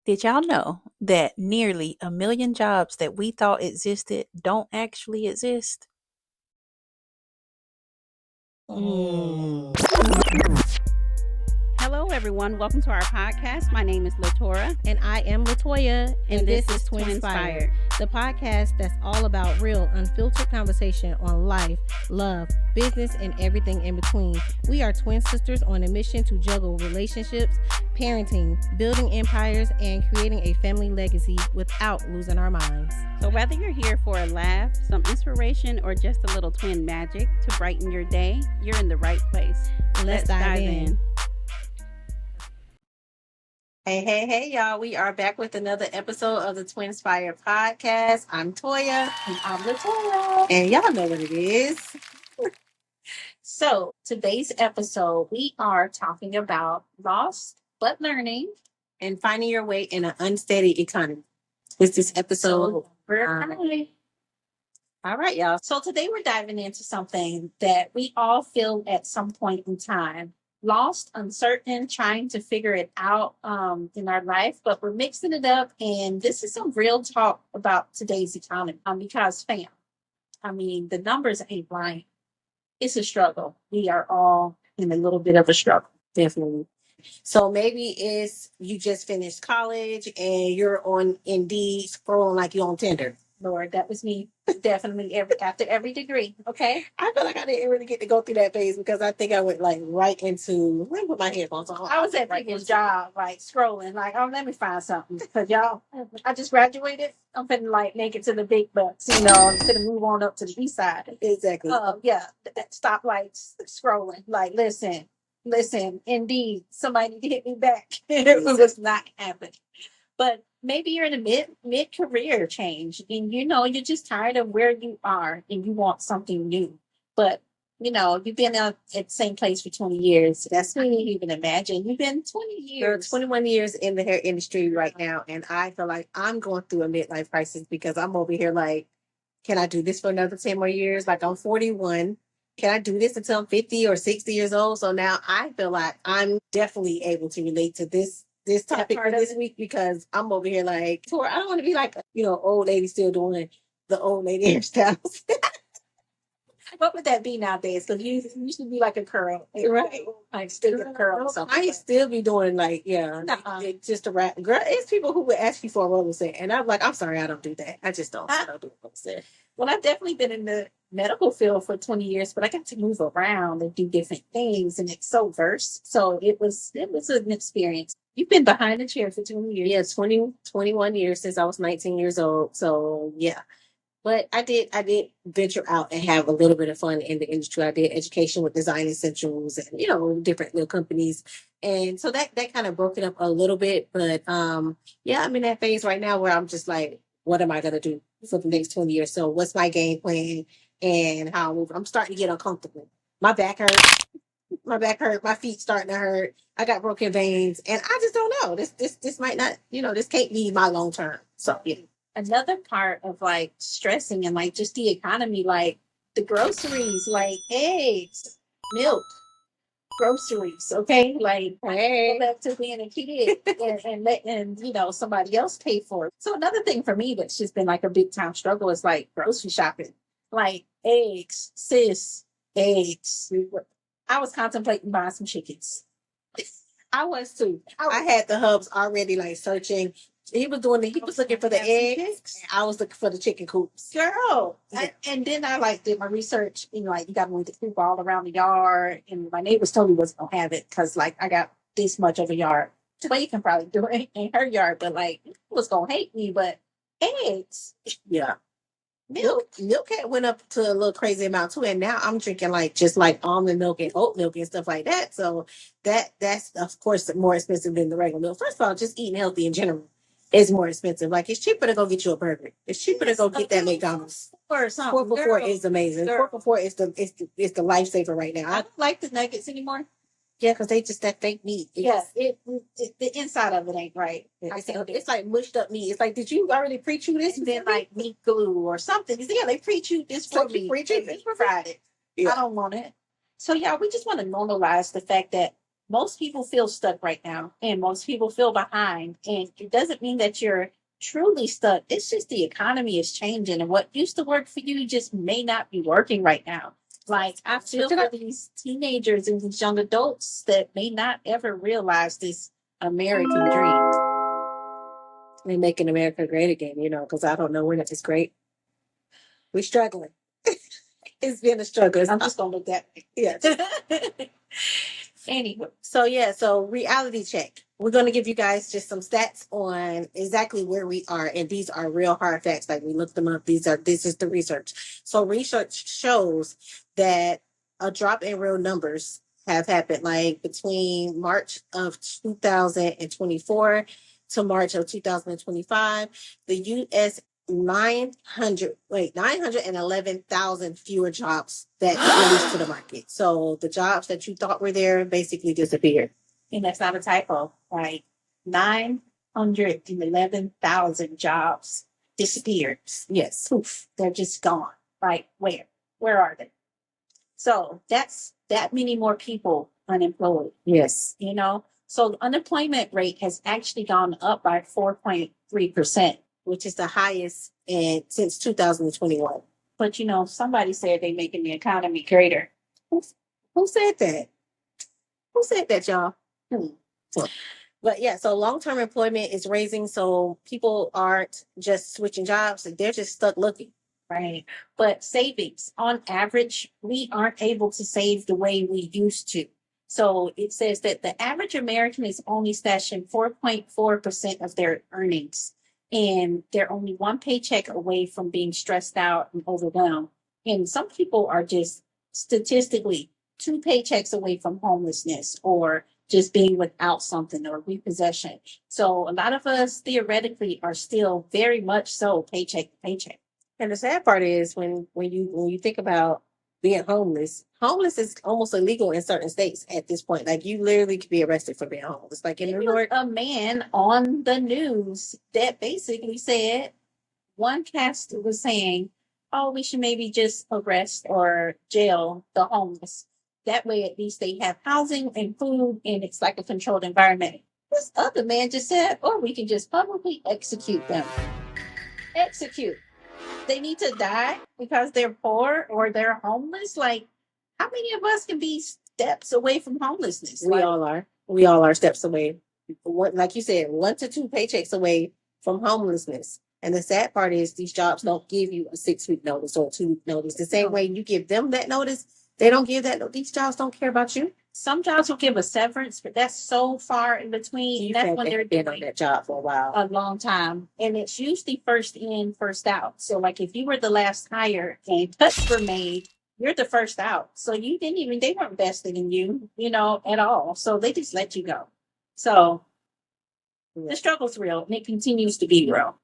Did y'all know that nearly a million jobs that we thought existed don't actually exist? Mm. Hello, everyone. Welcome to our podcast. My name is Latora. And I am Latoya, and this is Twinspired, the podcast that's all about real, unfiltered conversation on life, love, business, and everything in between. We are twin sisters on a mission to juggle relationships, parenting, building empires, and creating a family legacy without losing our minds. So, whether you're here for a laugh, some inspiration, or just a little twin magic to brighten your day, you're in the right place. Let's dive in. Hey, y'all. We are back with another episode of the Twinspired Podcast. I'm Toya. And I'm Latoya. And y'all know what it is. So, today's episode, we are talking about lost but learning and finding your way in an unsteady economy. With this episode, all right, y'all. So, today we're diving into something that we all feel at some point in time. Lost, uncertain, trying to figure it out in our life, but we're mixing it up. And this is some real talk about today's economy because, fam, the numbers ain't lying. It's a struggle. We are all in a little bit of a struggle, definitely. So maybe it's you just finished college and you're on Indeed scrolling like you're on Tinder. Lord, that was me. Definitely after every degree. Okay. I feel like I didn't really get to go through that phase because I think I went like right into let me put my headphones on. I was at people's job, like scrolling, like, oh, let me find something. Cause y'all, I just graduated. I'm finna like make it to the big bucks, I'm finna move on up to the east side. Exactly. Yeah. Stop like scrolling. Like, listen, indeed, somebody need to hit me back. It was not happening. But maybe you're in a mid career change and you're just tired of where you are and you want something new. But you've been at the same place for 20 years. That's what you even imagine. You've been 20 years. 21 years in the hair industry right now. And I feel like I'm going through a midlife crisis because I'm over here like, can I do this for another 10 more years? Like I'm 41. Can I do this until I'm 50 or 60 years old? So now I feel like I'm definitely able to relate to this topic for this week because I'm over here like, Tor, I don't want to be like, old lady still doing the old lady hairstyles. What would that be nowadays? Because you used to be like a curl, right? Like still a curl or something. I still be doing like, it's just a wrap. Girl, it's people who would ask you for a roller set, and I'm like, I'm sorry, I don't do that. I just don't. I don't do a roller set. Well, I've definitely been in the medical field for 20 years, but I got to move around and do different things, and it's so diverse. So it was an experience. You've been behind the chair for 20 years. Yeah, 21 years since I was 19 years old. So yeah. But I did venture out and have a little bit of fun in the industry. I did education with Design Essentials and, different little companies. And so that kind of broke it up a little bit. But yeah, I'm in that phase right now where I'm just like, what am I going to do for the next 20 years? So what's my game plan and how I move? I'm starting to get uncomfortable. My back hurts. My feet starting to hurt. I got broken veins and I just don't know. This might not, this can't be my long term. So yeah. Another part of like stressing and like just the economy, like the groceries, like eggs, milk, groceries. Okay. Like go back to being a kid and letting, somebody else pay for it. So another thing for me that's just been like a big time struggle is like grocery shopping, like eggs, eggs. I was contemplating buying some chickens. I was too. I had the hubs already like searching. He was looking for the eggs. I was looking for the chicken coops. Girl. Yeah. And then I like did my research, like you got to move the coop all around the yard. And my neighbors told me wasn't gonna have it because like I got this much of a yard. Well, you can probably do it in her yard, but like was gonna hate me, but eggs. Yeah. Milk had went up to a little crazy amount too, and now I'm drinking like just like almond milk and oat milk and stuff like that. So that's of course more expensive than the regular milk. First of all, just eating healthy in general is more expensive. Like it's cheaper to go get you a burger. It's cheaper to go get that McDonald's. Or something. 4 for 4 is amazing. 4 for 4 is the lifesaver right now. I don't like the nuggets anymore. Yeah, because they just that fake meat. It the inside of it ain't right. It's like mushed up meat. It's like, did you already pre-chew this and then like meat glue or something? Yeah, they pre-chewed this for me. They fried it. Yeah. I don't want it. So yeah, we just want to normalize the fact that most people feel stuck right now, and most people feel behind. And it doesn't mean that you're truly stuck. It's just the economy is changing, and what used to work for you just may not be working right now. Like I feel for these teenagers and these young adults that may not ever realize this American dream. They making America great again, because I don't know when it's great. We're struggling. It's been a struggle. I'm just gonna look that way. Yeah. Anyway, so reality check. We're going to give you guys just some stats on exactly where we are, and these are real hard facts. Like, we looked them up. This is the research. So research shows that a drop in real numbers have happened, like between March of 2024 to March of 2025. The U.S. 911,000 fewer jobs that released to the market. So the jobs that you thought were there basically disappeared. And that's not a typo, right? 911,000 jobs disappeared. Yes. Poof, they're just gone. Like, where? Where are they? So that's that many more people unemployed. Yes. So the unemployment rate has actually gone up by 4.3%. Which is the highest since 2021. But somebody said they're making the economy greater. Who said that? Who said that, y'all? But yeah, so long-term employment is raising, so people aren't just switching jobs, they're just stuck looking. Right. But savings, on average, we aren't able to save the way we used to. So it says that the average American is only stashing 4.4% of their earnings. And they're only one paycheck away from being stressed out and overwhelmed. And some people are just statistically 2 paychecks away from homelessness or just being without something or repossession. So a lot of us theoretically are still very much so paycheck to paycheck. And the sad part is when you think about being homeless is almost illegal in certain states at this point. Like, you literally could be arrested for being homeless. Like in New York, a man on the news that basically said, one cast was saying, "Oh, we should maybe just arrest or jail the homeless. That way, at least they have housing and food, and it's like a controlled environment." This other man just said, "Or we can just publicly execute them." Execute. They need to die because they're poor or they're homeless. Like, how many of us can be steps away from homelessness? We all are. We all are steps away. Like you said, 1 to 2 paychecks away from homelessness. And the sad part is these jobs don't give you a 6-week notice or a 2-week notice. The same way you give them that notice, they don't give that. These jobs don't care about you. Some jobs will give a severance, but that's so far in between. That's when they're been on that job for a while, a long time, and it's usually first in, first out. So, like, if you were the last hire and cuts were made, you're the first out. So they weren't vested in you, at all. So they just let you go. So the struggle's real, and it continues to be real.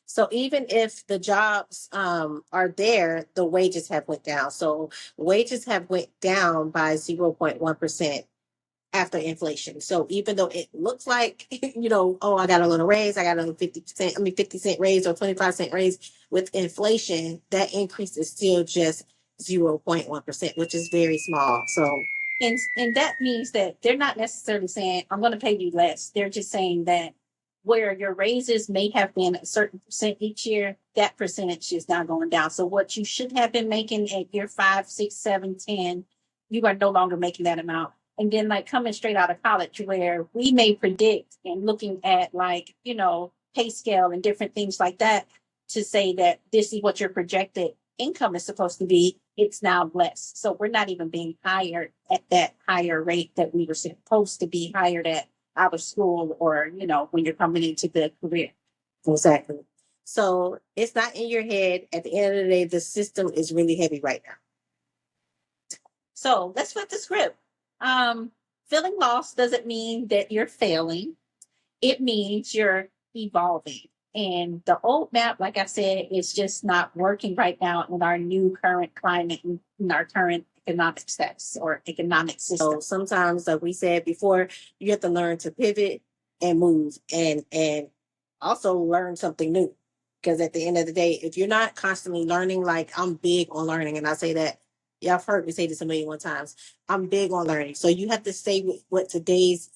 So even if the jobs are there, the wages have went down. So wages have went down by 0.1% after inflation. So even though it looks like, I got a little raise, I got a 50-cent raise or 25-cent raise, with inflation, that increase is still just 0.1%, which is very small. So and that means that they're not necessarily saying, "I'm going to pay you less." They're just saying that where your raises may have been a certain percent each year, that percentage is now going down. So what you should have been making at year 5, 6, 7, 10, you are no longer making that amount. And then, like, coming straight out of college, where we may predict and looking at, like, pay scale and different things like that to say that this is what your projected income is supposed to be, it's now less. So we're not even being hired at that higher rate that we were supposed to be hired at out of school or, when you're coming into the career. Exactly. So it's not in your head. At the end of the day, the system is really heavy right now. So let's flip the script. Feeling lost doesn't mean that you're failing. It means you're evolving. And the old map, like I said, is just not working right now in our new current climate, in our current economic status or economic system. So sometimes, like we said before, you have to learn to pivot and move and also learn something new. Because at the end of the day, if you're not constantly learning, like, I'm big on learning, and I say that y'all have heard me say this a million one times. I'm big on learning. So you have to stay with what today's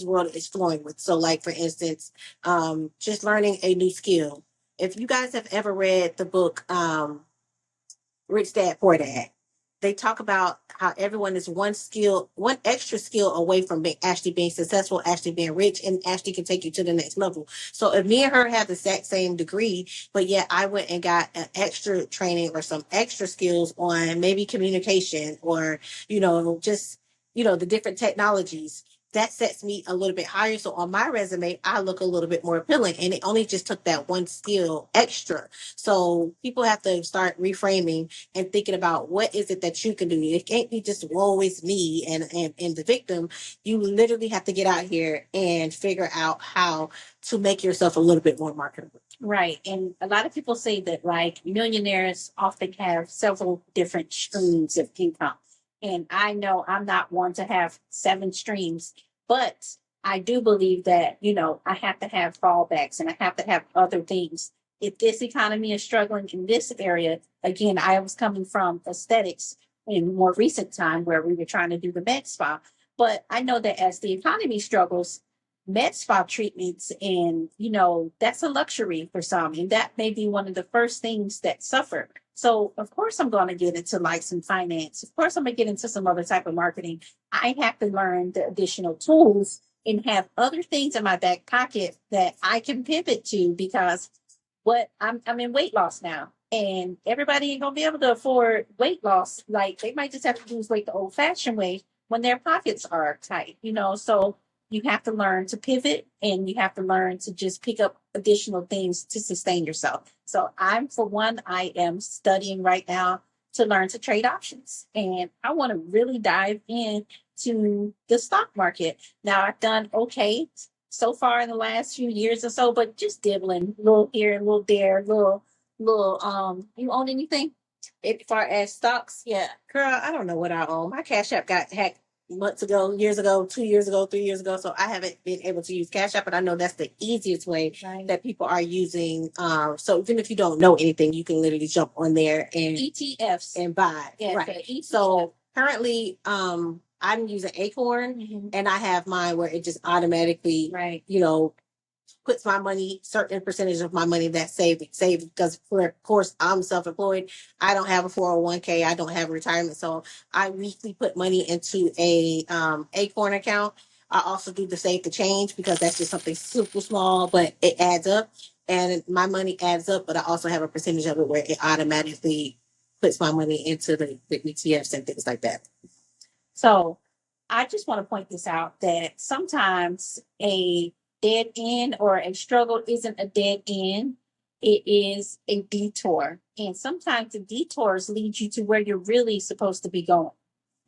world is flowing with. So like for instance, just learning a new skill. If you guys have ever read the book Rich Dad Poor Dad, they talk about how everyone is one extra skill away from actually being successful, actually being rich, and actually can take you to the next level. So if me and her have the exact same degree, but yet I went and got an extra training or some extra skills on maybe communication or, just, the different technologies, that sets me a little bit higher. So on my resume, I look a little bit more appealing. And it only just took that one skill extra. So people have to start reframing and thinking about what is it that you can do. It can't be just woe is me and the victim. You literally have to get out here and figure out how to make yourself a little bit more marketable. Right. And a lot of people say that like millionaires often have several different streams of income. And I know I'm not one to have 7 streams, but I do believe that, I have to have fallbacks and I have to have other things. If this economy is struggling in this area, again, I was coming from aesthetics in more recent time where we were trying to do the med spa. But I know that as the economy struggles, med spa treatments and, that's a luxury for some. And that may be one of the first things that suffer. So of course I'm going to get into like some finance. Of course I'm going to get into some other type of marketing. I have to learn the additional tools and have other things in my back pocket that I can pivot to because I'm in weight loss now. And everybody ain't gonna be able to afford weight loss. Like they might just have to lose weight the old fashioned way when their pockets are tight, So you have to learn to pivot and you have to learn to just pick up additional things to sustain yourself. So for one, I am studying right now to learn to trade options. And I want to really dive into the stock market. Now I've done okay so far in the last few years or so, but just dibbling, a little here, a little there, little, you own anything? As far as stocks, yeah, girl, I don't know what I own. My Cash App got hacked months ago, years ago, 2 years ago, 3 years ago. So I haven't been able to use Cash App, but I know that's the easiest way that people are using. So even if you don't know anything, you can literally jump on there and ETFs and buy. Yeah, right. So currently, I'm using Acorn, and I have mine where it just automatically, puts my money, certain percentage of my money that's saved because of course I'm self-employed. I don't have a 401k. I don't have a retirement. So I weekly put money into a Acorn account. I also do the Save the Change because that's just something super small, but it adds up and my money adds up. But I also have a percentage of it where it automatically puts my money into the ETFs and things like that. So I just want to point this out that sometimes a dead end or a struggle isn't a dead end. It is a detour. And sometimes the detours lead you to where you're really supposed to be going.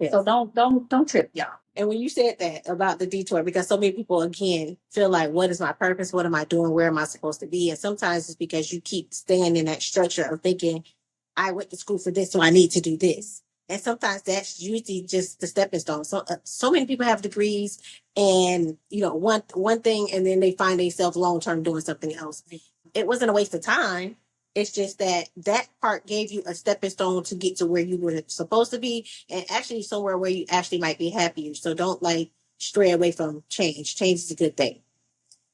Yes. So don't trip, y'all. And when you said that about the detour, because so many people again feel like, what is my purpose? What am I doing? Where am I supposed to be? And sometimes it's because you keep staying in that structure of thinking, I went to school for this, so I need to do this. And sometimes that's usually just the stepping stone. So many people have degrees and, one thing, and then they find themselves long-term doing something else. It wasn't a waste of time. It's just that part gave you a stepping stone to get to where you were supposed to be and actually somewhere where you actually might be happier. So don't stray away from change. Change is a good thing.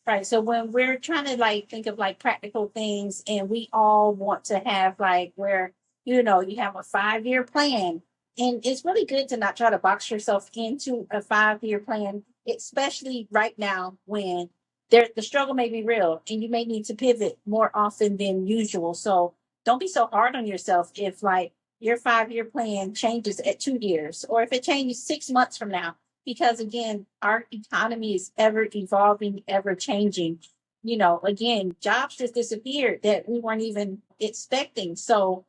Right. So when we're trying to think of practical things and we all want to have where, you have a 5-year plan, and it's really good to not try to box yourself into a 5-year plan, especially right now when the struggle may be real and you may need to pivot more often than usual. So don't be so hard on yourself if your 5-year plan changes at 2 years or if it changes 6 months from now. Because again, our economy is ever evolving, ever changing. Again, jobs just disappeared that we weren't even expecting. So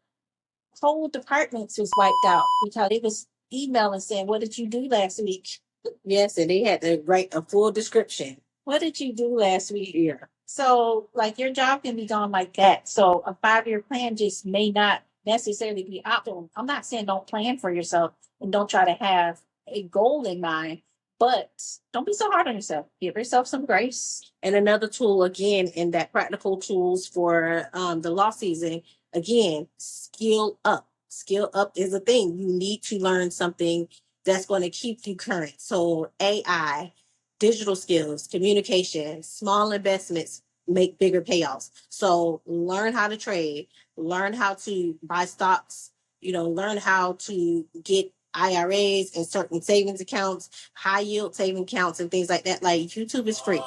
whole departments was wiped out because it was emailing saying, what did you do last week? Yes, and they had to write a full description. What did you do last week? Yeah. So your job can be gone like that. So a 5-year plan just may not necessarily be optimal. I'm not saying don't plan for yourself and don't try to have a goal in mind, but don't be so hard on yourself. Give yourself some grace. And another tool, again, in that practical tools for the law season, again, skill up. skill up is a thing. You need to learn something that's going to keep you current. So AI, digital skills, communication, small investments make bigger payoffs. So learn how to trade, learn how to buy stocks, learn how to get IRAs and certain savings accounts, high yield saving accounts and things like that. Like YouTube is free.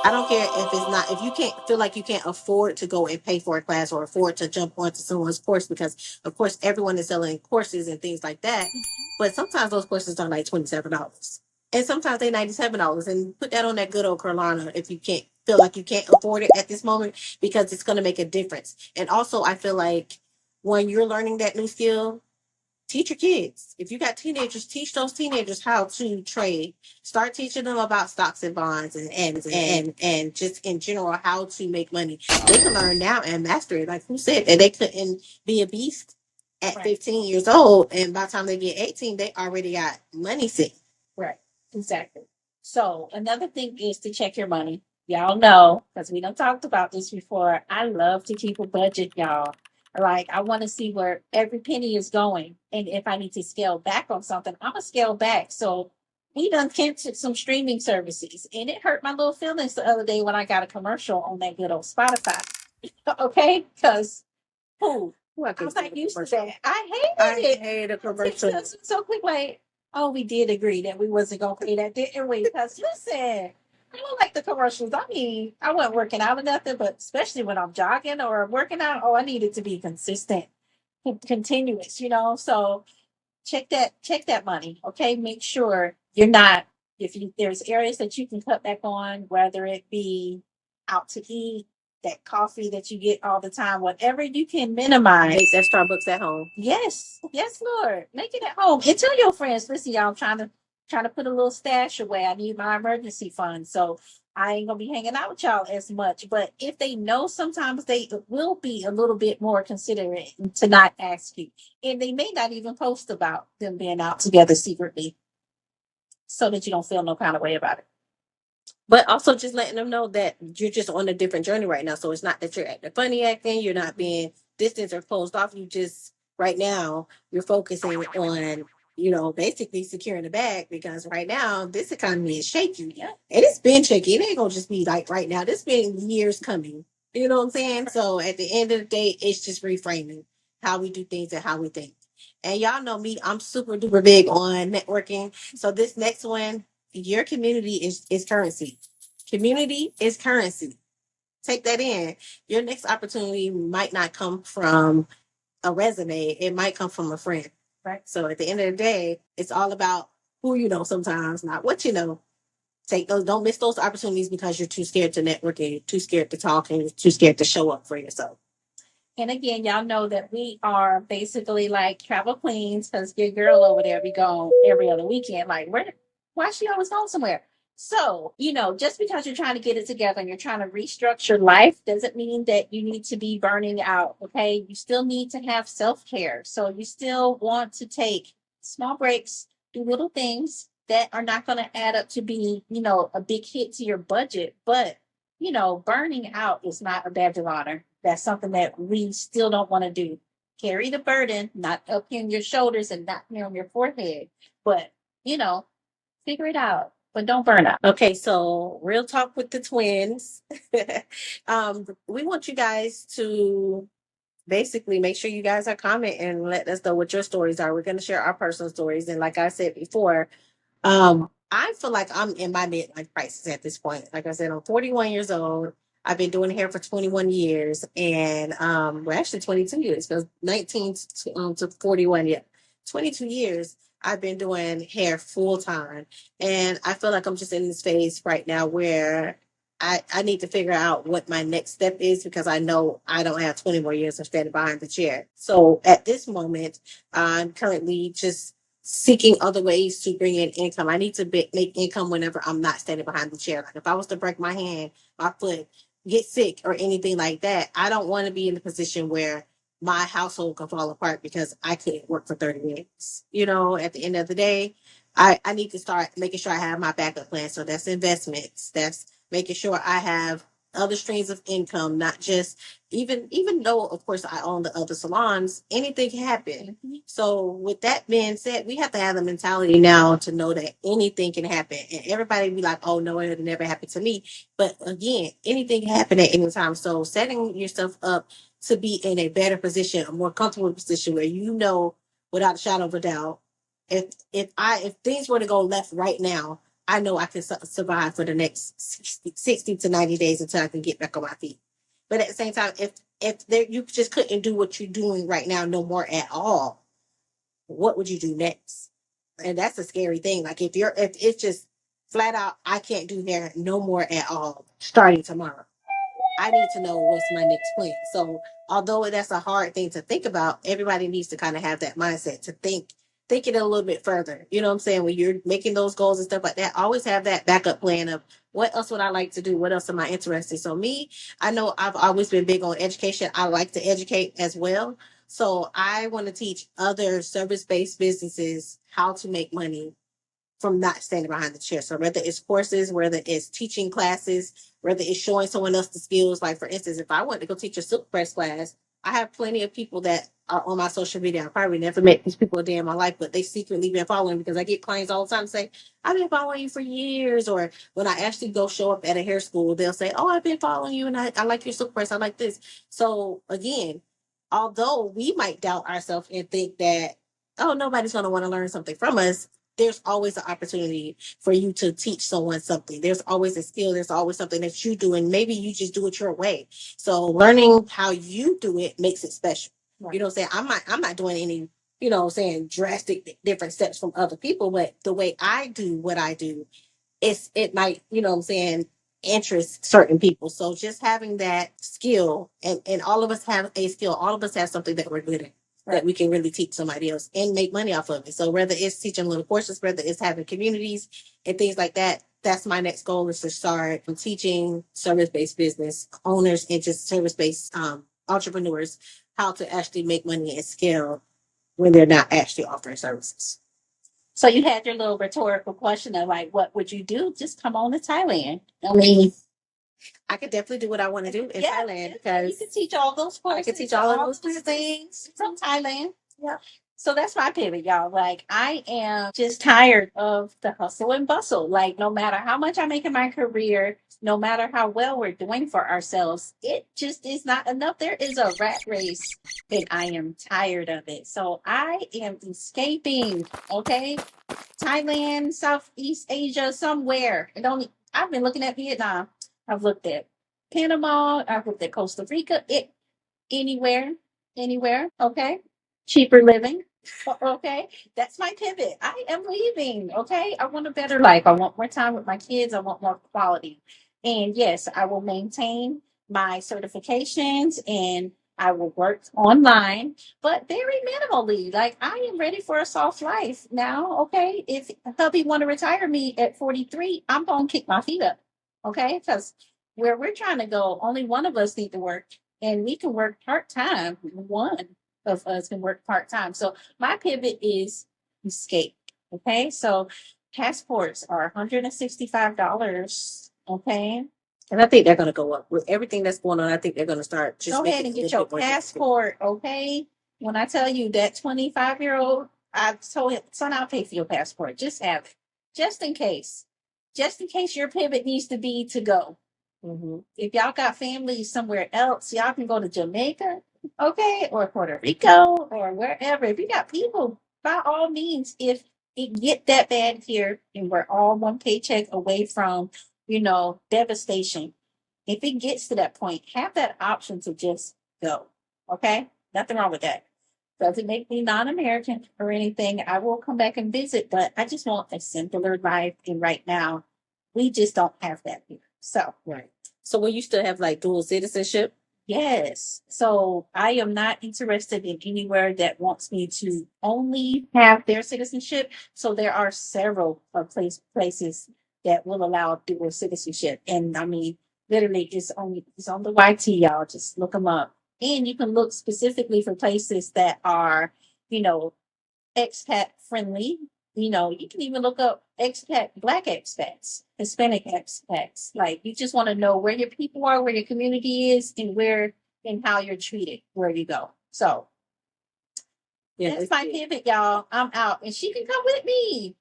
I don't care if it's not, if you can't feel like you can't afford to go and pay for a class or afford to jump onto someone's course, because of course everyone is selling courses and things like that. But sometimes those courses are like $27. And sometimes they're $97. And put that on that good old Carolina if you can't feel like you can't afford it at this moment, because it's going to make a difference. And also I feel like when you're learning that new skill, teach your kids. If you got teenagers, teach those teenagers how to trade. Start teaching them about stocks and bonds and just in general how to make money. They can learn now and master it. Like who said that they couldn't be a beast at Right. 15 years old, and by the time they get 18, they already got money saved. Right. Exactly. So another thing is to check your money. Y'all know, because we done talked about this before. I love to keep a budget, y'all. Like I want to see where every penny is going. And if I need to scale back on something, I'm gonna scale back. So we done canceled some streaming services. And it hurt my little feelings the other day when I got a commercial on that good old Spotify. Okay? Because who? I I was like used to commercial. that. I I hated it. hate a It's commercial. just so quick, like, oh, we did agree that we wasn't gonna pay that, didn't we? Because listen, I don't like the commercials. I mean, I wasn't working out or nothing, but especially when I'm jogging or working out, oh, I need it to be consistent, continuous, So check that money, okay? Make sure you're not, if you there's areas that you can cut back on, whether it be out to eat, that coffee that you get all the time, whatever you can minimize. Make that Starbucks at home. Yes, yes, Lord. Make it at home. And tell your friends, listen, y'all, I'm trying to put a little stash away. I need my emergency fund. So I ain't gonna be hanging out with y'all as much. But if they know, sometimes they will be a little bit more considerate to not ask you. And they may not even post about them being out together secretly so that you don't feel no kind of way about it. But also just letting them know that you're just on a different journey right now. So it's not that you're acting funny acting, you're not being distant or closed off. You just right now you're focusing on, basically securing the bag, because right now this economy is shaky. Yeah. And it's been shaky. It ain't gonna just be like right now. This been years coming. You know what I'm saying? So at the end of the day, it's just reframing how we do things and how we think. And y'all know me, I'm super duper big on networking. So this next one, your community is currency. Community is currency. Take that in. Your next opportunity might not come from a resume. It might come from a friend. Right. So at the end of the day, it's all about who you know sometimes, not what you know. Take those, don't miss those opportunities because you're too scared to network and you're too scared to talk and you're too scared to show up for yourself. And again, y'all know that we are basically like travel queens because your girl over there be gone every other weekend. Like, why is she always going somewhere? So, just because you're trying to get it together and you're trying to restructure life doesn't mean that you need to be burning out. Okay. You still need to have self care. So, you still want to take small breaks, do little things that are not going to add up to be, a big hit to your budget. But, burning out is not a badge of honor. That's something that we still don't want to do. Carry the burden, not up here on your shoulders and not here on your forehead. But, figure it out. But don't burn out. Okay, so real talk with the twins. We want you guys to basically make sure you guys are commenting and let us know what your stories are. We're going to share our personal stories. And like I said before, I feel like I'm in my midlife crisis at this point. Like I said, I'm 41 years old. I've been doing hair for 21 years, and well, actually 22 years, because 19 to 41, yeah, 22 years. I've been doing hair full time, and I feel like I'm just in this phase right now where I need to figure out what my next step is, because I know I don't have 20 more years of standing behind the chair. So at this moment, I'm currently just seeking other ways to bring in income. I need to make income whenever I'm not standing behind the chair. Like if I was to break my hand, my foot, get sick or anything like that, I don't want to be in a position where my household can fall apart because I couldn't work for 30 minutes. At the end of the day, I need to start making sure I have my backup plan. So that's investments. That's making sure I have other streams of income, not just even though of course I own the other salons, anything can happen. So with that being said, we have to have the mentality now to know that anything can happen. And everybody be like, oh no, it never happened to me. But again, anything can happen at any time. So setting yourself up to be in a better position, a more comfortable position where you know without a shadow of a doubt, if things were to go left right now, I know I can survive for the next 60 to 90 days until I can get back on my feet. But at the same time, if there, you just couldn't do what you're doing right now no more at all, what would you do next? And that's a scary thing. Like if it's just flat out, I can't do hair no more at all starting tomorrow. I need to know what's my next plan. So although that's a hard thing to think about, everybody needs to kind of have that mindset to think it a little bit further. You know what I'm saying? When you're making those goals and stuff like that, always have that backup plan of what else would I like to do? What else am I interested? So me, I know I've always been big on education. I like to educate as well. So I want to teach other service-based businesses how to make money from not standing behind the chair. So whether it's courses, whether it's teaching classes, whether it's showing someone else the skills. Like for instance, if I went to go teach a silk press class, I have plenty of people that are on my social media. I probably never met these people a day in my life, but they secretly been following because I get clients all the time say, I've been following you for years. Or when I actually go show up at a hair school, they'll say, oh, I've been following you and I like your silk press. I like this. So again, although we might doubt ourselves and think that, oh, nobody's going to want to learn something from us, there's always an opportunity for you to teach someone something. There's always a skill. There's always something that you do, and maybe you just do it your way. So learning how you do it makes it special. Right. You know what I'm saying? I'm not doing any, you know what I'm saying, drastic different steps from other people, but the way I do what I do, it might, you know what I'm saying, interest certain people. So just having that skill, and all of us have a skill, all of us have something that we're good at that we can really teach somebody else and make money off of it. So whether it's teaching little courses, whether it's having communities and things like that, that's my next goal, is to start teaching service-based business owners and just service-based entrepreneurs how to actually make money and scale when they're not actually offering services. So you had your little rhetorical question of like, what would you do? Just come on to Thailand. I mean, I could definitely do what I want to do in Thailand you because can teach all those courses. I could teach all of those things from Thailand. Yeah. So that's my pivot, y'all. Like, I am just tired of the hustle and bustle. Like, no matter how much I make in my career, no matter how well we're doing for ourselves, it just is not enough. There is a rat race, and I am tired of it. So I am escaping. Okay, Thailand, Southeast Asia, somewhere. And only I've been looking at Vietnam. I've looked at Panama. I've looked at Costa Rica. Anywhere. Okay, cheaper living. Okay, that's my pivot. I am leaving. Okay, I want a better life. I want more time with my kids. I want more quality. And yes, I will maintain my certifications and I will work online, but very minimally. Like, I am ready for a soft life now. Okay, if hubby want to retire me at 43, I'm gonna kick my feet up. Okay, because where we're trying to go, only one of us need to work, and we can work part time. One of us can work part time. So my pivot is escape. Okay, so passports are $165. Okay, and I think they're going to go up with everything that's going on. I think they're going to start just go ahead and get your passport. Okay, when I tell you that 25-year-old, I told him, son, I'll pay for your passport. Just have it, just in case your pivot needs to be to go. If y'all got family somewhere else, y'all can go to Jamaica, okay, or Puerto Rico, or wherever. If you got people, by all means, if it get that bad here and we're all one paycheck away from, devastation, if it gets to that point, have that option to just go. Okay, nothing wrong with that. Doesn't make me non-American or anything. I will come back and visit, but I just want a simpler life. And right now, we just don't have that here. So, right. So will you still have like dual citizenship? Yes. So I am not interested in anywhere that wants me to only have their citizenship. So there are several places that will allow dual citizenship. And I mean, literally it's on the YT, y'all. Just look them up. And you can look specifically for places that are, expat friendly. You can even look up expat, black expats, Hispanic expats. Like you just want to know where your people are, where your community is, and where and how you're treated where you go. So Yeah, that's my pivot, y'all. I'm out, and she can come with me.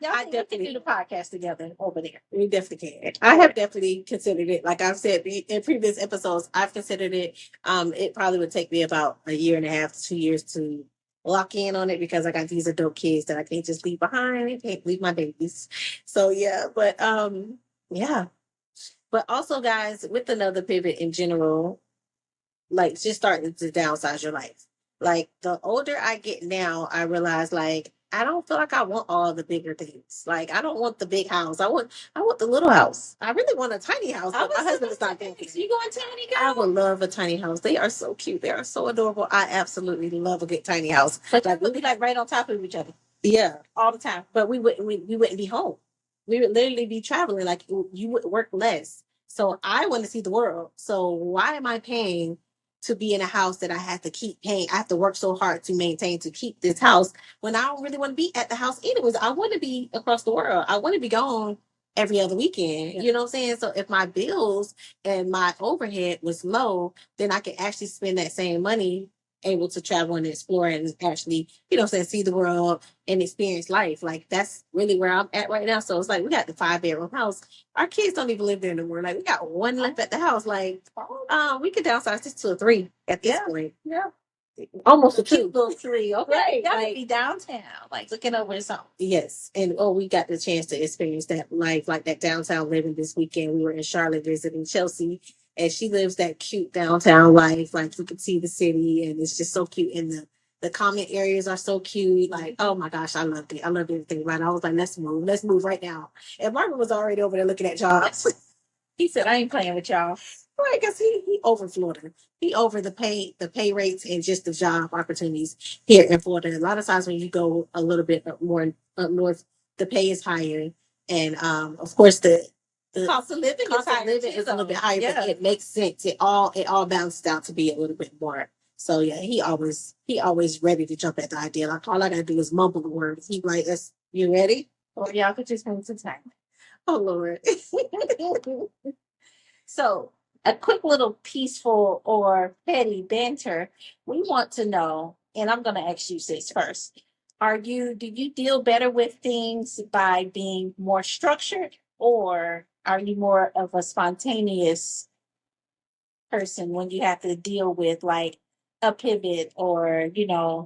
Y'all I think we can definitely do the podcast together over there. we definitely can. I have definitely considered it. Like I've said in previous episodes, I've considered it. It probably would take me about a year and a half to 2 years to lock in on it because I got these adult kids that I can't just leave behind. I can't leave my babies. So yeah, but yeah. But also, guys, with another pivot in general, like just starting to downsize your life. Like the older I get now, I realize like I don't feel like I want all the bigger things. Like I don't want the big house. I want the little house. I really want a tiny house, but my husband is not going to. You going tiny, girl? I would love a tiny house. They are so cute. They are so adorable. I absolutely love a good tiny house. But like we'll be like right on top of each other Yeah, all the time. but we wouldn't be home. We would literally be traveling. Like you would work less. So I want to see the world. So why am I paying to be in a house that I have to keep paying? I have to work so hard to maintain to keep this house when I don't really want to be at the house anyways. I want to be across the world. I want to be gone every other weekend. You know what I'm saying? So if my bills and my overhead was low, then I could actually spend that same money able to travel and explore and actually, see the world and experience life. Like that's really where I'm at right now. So it's like we got the 5 bedroom house. Our kids don't even live there anymore. Like we got one left at the house. Like we could downsize this to a 3 at this point. Yeah. Almost a Cute 2. little 3. Okay. Right, That would like- be downtown, like looking over something. Yes. And we got the chance to experience that life, like that downtown living this weekend. We were in Charlotte visiting Chelsea, and she lives that cute downtown life. Like you can see the city, and it's just so cute. And the common areas are so cute. Like, oh my gosh, I loved it. I loved everything about it. I was like, let's move. Let's move right now. And Marvin was already over there looking at jobs. He said, I ain't playing with y'all. Right, because he over Florida. He over the pay rates and just the job opportunities here in Florida. A lot of times when you go a little bit more up north, the pay is higher, and of course the Cost of living cost is of higher. living too, is a little bit though. higher, Yeah. but it makes sense. It all balances out to be a little bit more. So yeah, he always ready to jump at the idea. Like all I gotta do is mumble the word. He like, you ready? Or y'all could just move to time. Oh Lord. So, a quick little peaceful or petty banter. We want to know, and I'm going to ask you this first. Do you deal better with things by being more structured, or are you more of a spontaneous person when you have to deal with like a pivot or,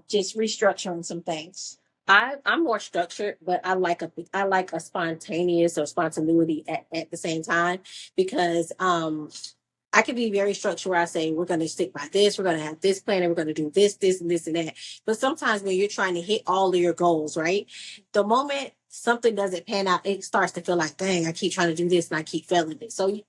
just restructuring some things? I'm more structured, but I like a spontaneous or spontaneity at the same time because I can be very structured where I say we're gonna stick by this, we're gonna have this plan, and we're gonna do this, this, and this and that. But sometimes when you're trying to hit all of your goals, right? The moment something doesn't pan out, it starts to feel like, dang, I keep trying to do this and I keep failing it. So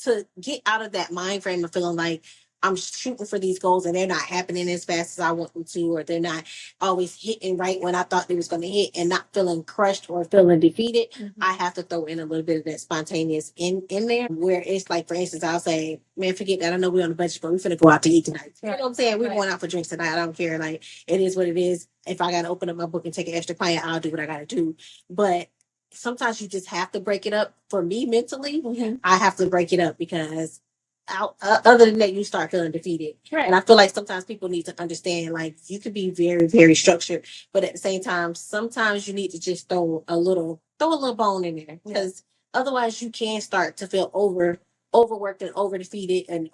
to get out of that mind frame of feeling like I'm shooting for these goals and they're not happening as fast as I want them to, or they're not always hitting right when I thought they was going to hit, and not feeling crushed or feeling defeated, I have to throw in a little bit of that spontaneous in there, where it's like, for instance, I'll say, man, forget that. I know we're on a budget, but we're finna go out to eat tonight. You know what I'm saying? We're going out for drinks tonight. I don't care. Like, it is what it is. If I got to open up my book and take an extra client, I'll do what I got to do. But sometimes you just have to break it up. For me, mentally, I have to break it up because other than that, you start feeling defeated. Right. And I feel like sometimes people need to understand, like, you could be very, very structured, but at the same time, sometimes you need to just throw a little bone in there, because otherwise you can start to feel overworked and over defeated and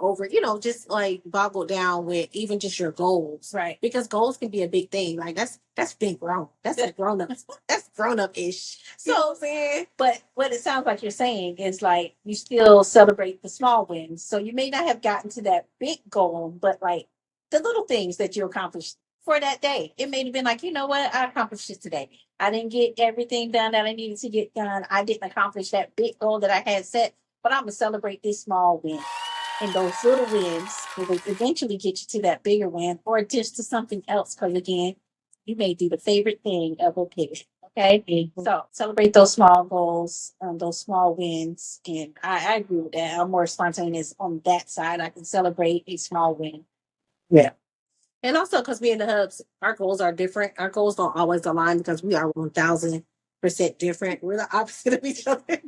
just like boggled down with even just your goals. Right. Because goals can be a big thing. Like that's big grown. That's a grown up. That's grown up ish. So, you know what I'm saying? But what it sounds like you're saying is like you still celebrate the small wins. So you may not have gotten to that big goal, but like the little things that you accomplished for that day. It may have been like, you know what, I accomplished this today. I didn't get everything done that I needed to get done. I didn't accomplish that big goal that I had set, but I'm gonna celebrate this small win. And those little wins will eventually get you to that bigger win or just to something else. Because again, you may do the favorite thing of a pivot. Okay. So celebrate those small goals, those small wins. And I agree with that. I'm more spontaneous on that side. I can celebrate a small win. Yeah. And also because we in the hubs, our goals are different. Our goals don't always align because we are 1000% different. We're the opposite of each other.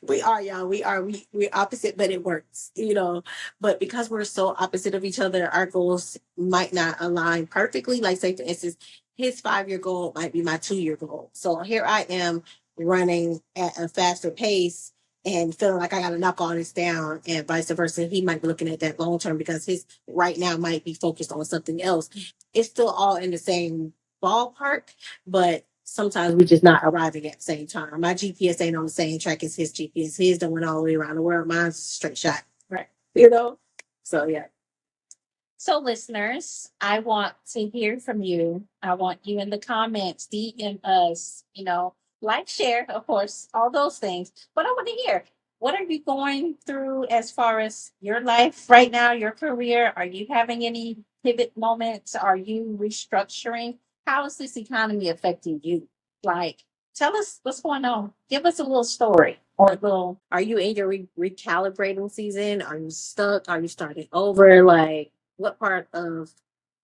We are, y'all. We're opposite, but it works, you know. But because we're so opposite of each other, our goals might not align perfectly. Like, say for instance, his 5-year goal might be my 2-year goal. So here I am running at a faster pace and feeling like I gotta knock all this down, and vice versa. He might be looking at that long term because his right now might be focused on something else. It's still all in the same ballpark, but sometimes we're just not arriving at the same time. My GPS ain't on the same track as his GPS. His done went all the way around the world. Mine's a straight shot. Right. You know? So yeah. So, listeners, I want to hear from you. I want you in the comments, DM us, like, share, of course, all those things. But I want to hear, what are you going through as far as your life right now, your career? Are you having any pivot moments? Are you restructuring? How is this economy affecting you? Like, tell us what's going on. Give us a little story or a little. Are you in your recalibrating season? Are you stuck? Are you starting over? Like, what part of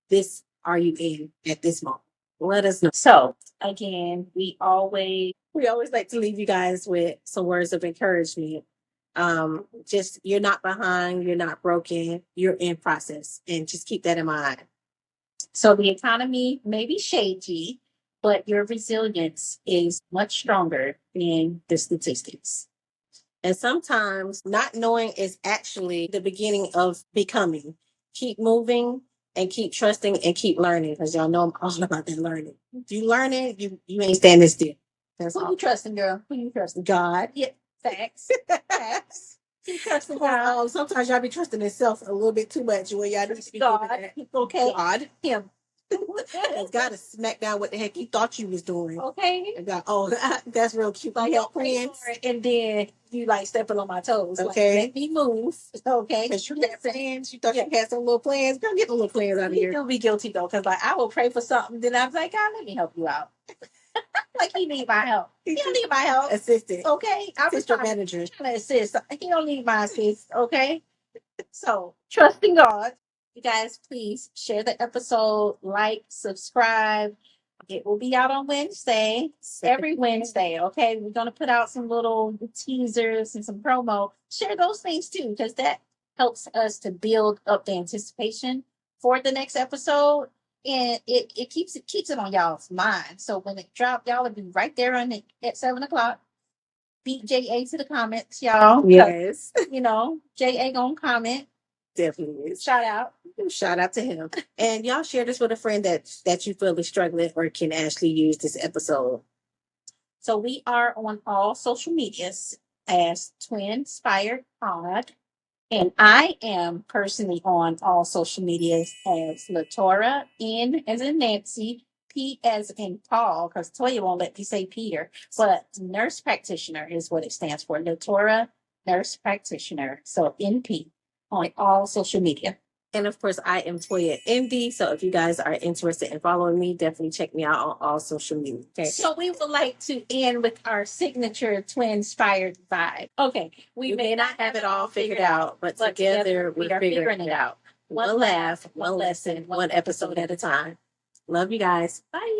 this are you in at this moment? Let us know. So, again, we always like to leave you guys with some words of encouragement. Just you're not behind, you're not broken, you're in process, and just keep that in mind. So the economy may be shaky, but your resilience is much stronger than the statistics. And sometimes not knowing is actually the beginning of becoming. Keep moving and keep trusting and keep learning, because y'all know I'm all about that learning. If you learning, you ain't standing still. That's Who all. you trusting, girl? Who you trusting? God. Yeah, facts. Facts. You trusting God? Sometimes y'all be trusting yourself a little bit too much when y'all need to be God. giving that. Okay. God. Him. Because God is smack down what the heck you thought you was doing. Okay. And God, oh, that's real cute. Like, Help pray friends. for it, and then you like stepping on my toes. Okay. Like, let me move. Okay. Because you got plans. You thought you had some little plans. Girl, get the little plans out of here. You'll be guilty though, because like I will pray for something, then I'm like, God, let me help you out. Like he need my help. He don't need my help. Assistant. Okay. I'm just Assistant trying manager. to assist. He don't need my assist. Okay. So trusting God. You guys, please share the episode, like, subscribe. It will be out on Wednesday, every Wednesday. Okay. We're going to put out some little teasers and some promo. Share those things too, because that helps us to build up the anticipation for the next episode. And it keeps it on y'all's mind. So when it drops, y'all will be right there on it at 7:00. Beat JA to the comments, y'all. Yes. JA gonna comment. Definitely is. Shout out. Shout out to him. And y'all share this with a friend that you feel is struggling or can actually use this episode. So we are on all social medias as Twinspired Pod. And I am personally on all social medias as Latora, N as in Nancy, P as in Paul, because Toya won't let me say Peter, but nurse practitioner is what it stands for. Latora, nurse practitioner. So NP on all social media. And of course, I am Toya MD. So if you guys are interested in following me, definitely check me out on all social media. Okay. So we would like to end with our signature Twinspired vibe. Okay. We may not have it all figured out, but together we are figuring it out. One laugh, one lesson, one episode at a time. Love you guys. Bye.